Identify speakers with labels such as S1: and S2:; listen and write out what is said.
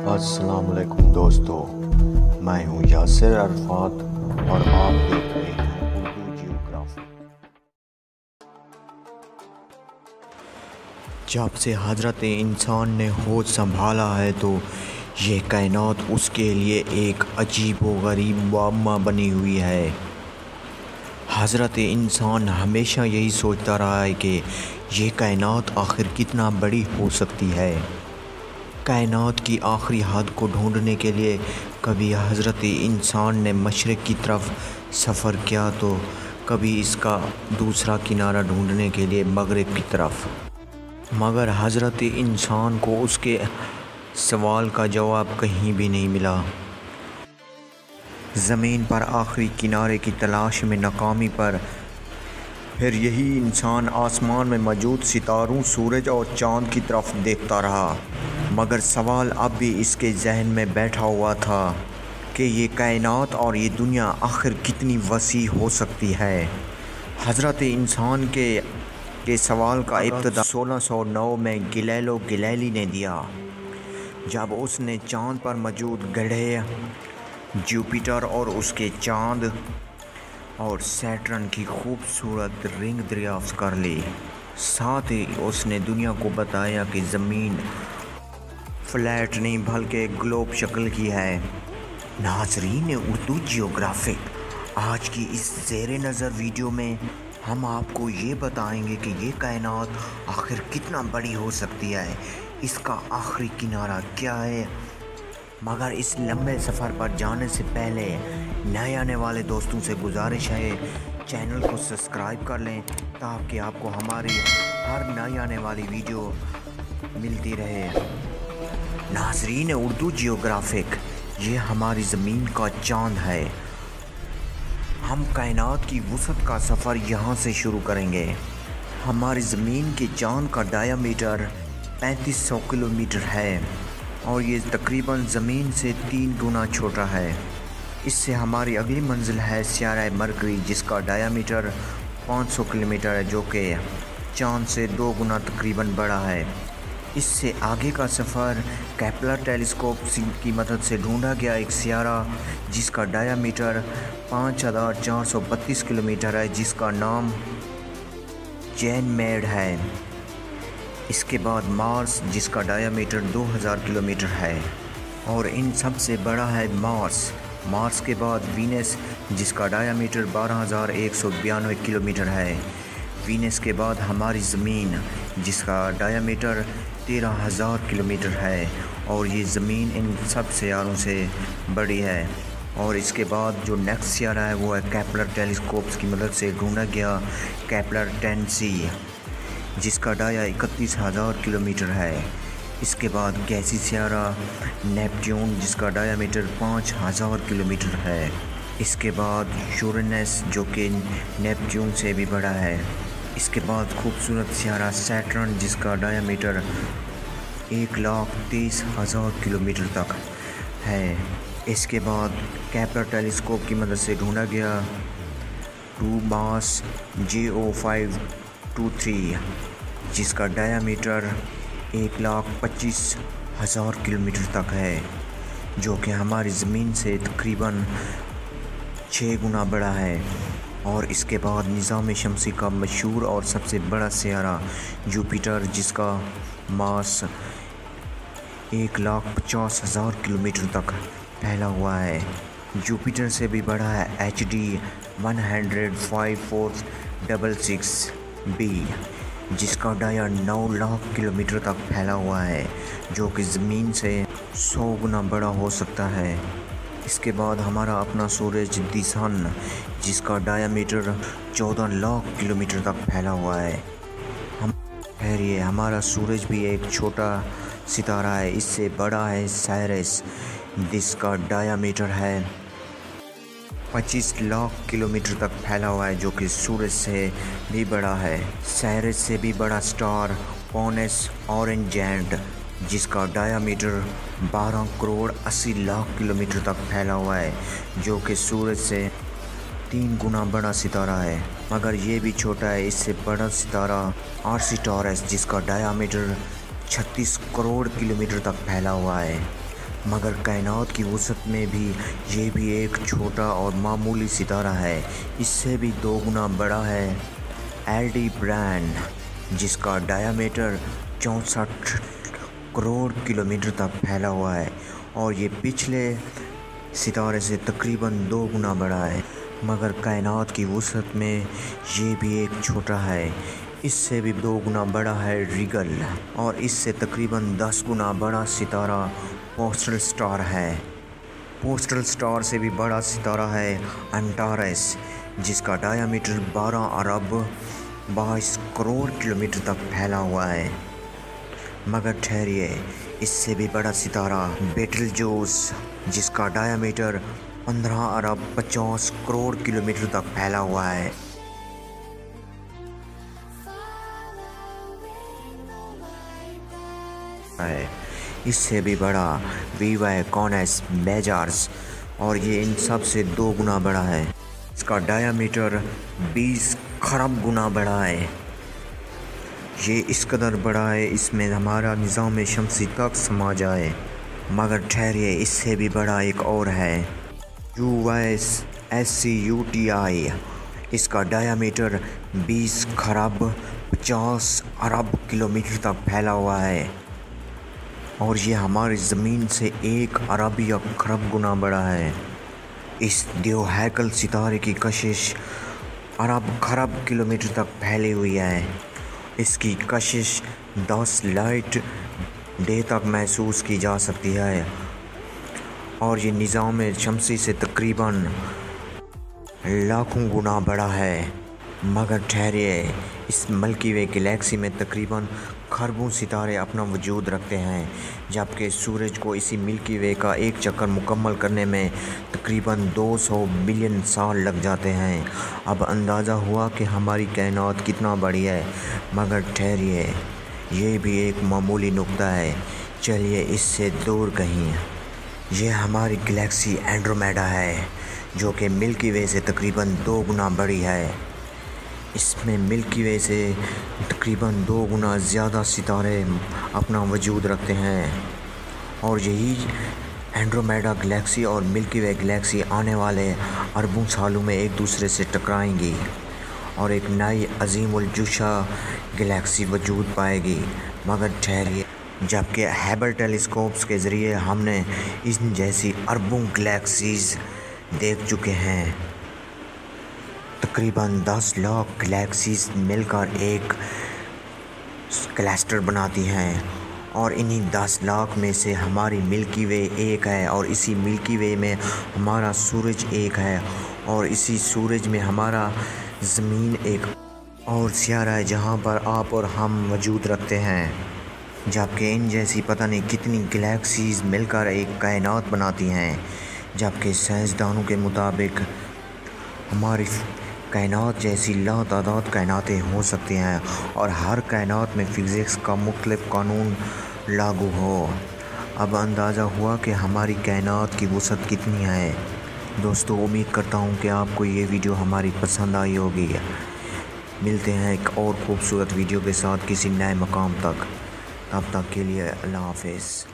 S1: अस्सलाम वालेकुम दोस्तों, मैं हूं यासिर अरफात और आप देख रहे हैं उर्दू जियोग्राफी। जब से हज़रत इंसान ने होश संभाला है तो ये कायनात उसके लिए एक अजीब व गरीब मुअम्मा बनी हुई है। हज़रत इंसान हमेशा यही सोचता रहा है कि ये कायनात आखिर कितना बड़ी हो सकती है। कायनात की आखिरी हद को ढूंढने के लिए कभी हज़रत इंसान ने मशरिक़ की तरफ सफ़र किया तो कभी इसका दूसरा किनारा ढूंढने के लिए मगरिब की तरफ, मगर हज़रत इंसान को उसके सवाल का जवाब कहीं भी नहीं मिला। ज़मीन पर आखिरी किनारे की तलाश में नाकामी पर फिर यही इंसान आसमान में मौजूद सितारों, सूरज और चाँद की तरफ देखता रहा, मगर सवाल अब भी इसके जहन में बैठा हुआ था कि ये कायनात और ये दुनिया आखिर कितनी वसी हो सकती है। हज़रत इंसान के सवाल का इब्तिदा 1609 में गैलीलियो गैलीली ने दिया, जब उसने चाँद पर मौजूद ग्रह जुपिटर और उसके चाँद और सैटर्न की खूबसूरत रिंग दरियाफ्त कर ली। साथ ही उसने दुनिया को बताया कि ज़मीन फ्लैट नहीं बल्कि ग्लोब शक्ल की है। नाज़रीन उर्दू जियोग्राफिक, आज की इस ज़ेरे नज़र वीडियो में हम आपको ये बताएंगे कि ये कायनात आखिर कितना बड़ी हो सकती है, इसका आखिरी किनारा क्या है। मगर इस लंबे सफ़र पर जाने से पहले नए आने वाले दोस्तों से गुजारिश है, चैनल को सब्सक्राइब कर लें ताकि आपको हमारी हर नई आने वाली वीडियो मिलती रहे। नाज़रीन उर्दू जियोग्राफिक, ये हमारी ज़मीन का चाँद है। हम कायनात की वसअत का सफ़र यहाँ से शुरू करेंगे। हमारी ज़मीन के चाँद का डायामीटर 3500 किलोमीटर है और ये तकरीबन ज़मीन से 3 गुना छोटा है। इससे हमारी अगली मंजिल है सियारा मरकरी, जिसका डायामीटर 500 किलोमीटर है, जो कि चाँद से 2 गुना तकरीबन बड़ा है। इससे आगे का सफ़र केपलर टेलीस्कोप की मदद से ढूंढा गया एक सियारा जिसका डायामीटर 5432 किलोमीटर है, जिसका नाम गैनीमेड है। इसके बाद मार्स, जिसका डायामीटर 2000 किलोमीटर है और इन सब से बड़ा है मार्स के बाद वीनस, जिसका डायामीटर 12192 किलोमीटर है। वीनस के बाद हमारी ज़मीन, जिसका डायामीटर 13000 किलोमीटर है और ये ज़मीन इन सब सियारों से बड़ी है। और इसके बाद जो नेक्स्ट सियारा है वो है केपलर टेलीस्कोप्स की मदद से ढूंढा गया केपलर 10c, जिसका डाया 31000 किलोमीटर है। इसके बाद गैसी सियारा नेपट्यून, जिसका डायामीटर 5000 किलोमीटर है। इसके बाद यूरेनस, जो कि नेपट्यून से भी बड़ा है। इसके बाद खूबसूरत सियारा सैटर्न, जिसका डायामीटर 1,30,000 किलोमीटर तक है। इसके बाद केपलर टेलीस्कोप की मदद से ढूंढा गया 2 मास JO523, जिसका डायामीटर 1,25,000 किलोमीटर तक है, जो कि हमारी ज़मीन से तकरीबन 6 गुना बड़ा है। और इसके बाद निज़ाम शमसी का मशहूर और सबसे बड़ा सियारा जुपिटर, जिसका मास 1,50,000 किलोमीटर तक फैला हुआ है। जुपिटर से भी बड़ा है HD 1005466b, जिसका डाया 9 लाख किलोमीटर तक फैला हुआ है, जो कि ज़मीन से 100 गुना बड़ा हो सकता है। इसके बाद हमारा अपना सूरज दी सन, जिसका डायामीटर 14 लाख किलोमीटर तक फैला हुआ है। ये हमारा सूरज भी एक छोटा सितारा है, इससे बड़ा है साइरस, जिसका डायामीटर है 25 लाख किलोमीटर तक फैला हुआ है, जो कि सूरज से भी बड़ा है। साइरस से भी बड़ा स्टार पोनेस ऑरेंजेंट, जिसका डायामीटर 12 करोड़ 80 लाख किलोमीटर तक फैला हुआ है, जो कि सूरज से 3 गुना बड़ा सितारा है, मगर ये भी छोटा है। इससे बड़ा सितारा आर्सी टॉरस, जिसका डायामीटर 36 करोड़ किलोमीटर तक फैला हुआ है। मगर कायनात की वसअत में भी ये भी एक छोटा और मामूली सितारा है। इससे भी 2 गुना बड़ा है एल्डीब्रैन, जिसका डायामीटर 64 करोड़ किलोमीटर तक फैला हुआ है और ये पिछले सितारे से तकरीबन 2 गुना बड़ा है। मगर कायनात की वसअत में ये भी एक छोटा है। इससे भी 2 गुना बड़ा है रिगल और इससे तकरीबन 10 गुना बड़ा सितारा पोस्टल स्टार है। पोस्टल स्टार से भी बड़ा सितारा है एंटारेस, जिसका डायामीटर 12 अरब 22 करोड़ किलोमीटर तक फैला हुआ है। मगर ठहरिए, इससे भी बड़ा सितारा बेटलजोस, जिसका डायामीटर 15 अरब 50 करोड़ किलोमीटर तक फैला हुआ है। इससे भी बड़ा वीवाई कॉनेस मेजर्स और ये इन सब से 2 गुना बड़ा है। इसका डायामीटर 20 खरब गुना बड़ा है। ये इस कदर बड़ा है इसमें हमारा निज़ाम शमसी तक समा जाए। मगर ठहरिए, इससे भी बड़ा एक और है SCUTI। इसका डायामीटर 20 खरब 50 अरब किलोमीटर तक फैला हुआ है और ये हमारी ज़मीन से 1 अरब या खरब गुना बड़ा है। इस द्योहैकल सितारे की कशिश अरब खरब किलोमीटर तक फैली हुई है। इसकी कशिश 10 लाइट डे तक महसूस की जा सकती है और ये निज़ाम शमसी से तकरीबन लाखों गुना बड़ा है। मगर ठहरिए, इस मिल्की वे गैलेक्सी में तकरीबन खरबों सितारे अपना वजूद रखते हैं, जबकि सूरज को इसी मिल्की वे का एक चक्कर मुकम्मल करने में तकरीबन 200 बिलियन साल लग जाते हैं। अब अंदाज़ा हुआ कि हमारी कायनात कितना बड़ी है। मगर ठहरिए, ये भी एक मामूली नुक्ता है। चलिए इससे दूर कहीं, ये हमारी गैलेक्सी एंड्रोमेडा है, जो कि मिल्की वे से तकरीबन 2 गुना बड़ी है। इसमें मिल्की वे से तकरीबन 2 गुना ज़्यादा सितारे अपना वजूद रखते हैं और यही एंड्रोमेडा गैलेक्सी और मिल्की वे गैलेक्सी आने वाले अरबों सालों में एक दूसरे से टकराएंगी और एक नई अजीमुल जुशा गैलेक्सी वजूद पाएगी। मगर ठहरिए, जबकि हबल टेलीस्कोप्स के ज़रिए हमने इन जैसी अरबों गैलेक्सीज़ देख चुके हैं। तकरीबन 10 लाख गैलेक्सीज़ मिलकर एक क्लस्टर बनाती हैं और इन्हीं 10 लाख में से हमारी मिल्की वे एक है और इसी मिल्की वे में हमारा सूरज एक है और इसी सूरज में हमारा ज़मीन एक और सियारा है, जहाँ पर आप और हम वजूद रखते हैं। जबकि इन जैसी पता नहीं कितनी गैलेक्सीज़ मिलकर एक कायनात बनाती हैं। जबकि साइंसदानों के मुताबिक हमारी कायनात जैसी लातादाद कायनातें हो सकती हैं और हर कायनात में फ़िज़िक्स का मुख्तलिफ कानून लागू हो। अब अंदाज़ा हुआ कि हमारी कायनात की वसअत कितनी है। दोस्तों, उम्मीद करता हूँ कि आपको ये वीडियो हमारी पसंद आई होगी। मिलते हैं एक और ख़ूबसूरत वीडियो के साथ किसी नए मकाम तक। तब तक के लिए अल्लाह हाफ़िज़।